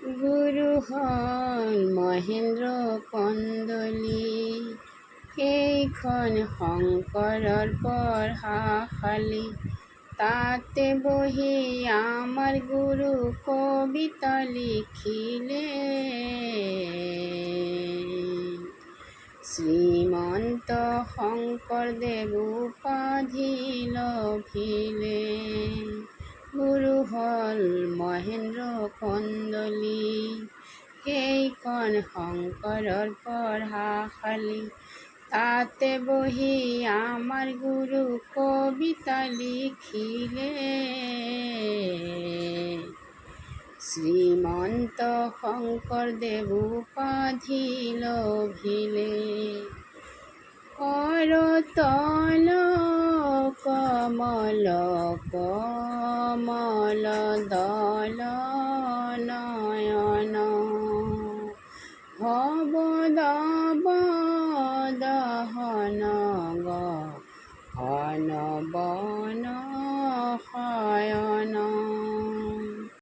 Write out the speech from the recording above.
গুৰু হ'ল মহেন্দ্ৰ কন্দলী, সেইখন শংকৰৰ পঢ়াশালী। তাতে বহি আমাৰ গুৰু কবিতা লিখিলে, শ্ৰীমন্ত শংকৰদেৱ উপাধি লভিলে। গুৰু হ'ল মহেন্দ্ৰ কন্দলী, সেইখন শংকৰৰ পঢ়াশালী। তাতে বহি আমাৰ গুৰু কবিতা লিখিলে, শ্ৰীমন্ত শংকৰদেৱ উপাধি লভিলে। কৰতল কমল কমল দল নয়ন, ভৱ দব দহন গহন বন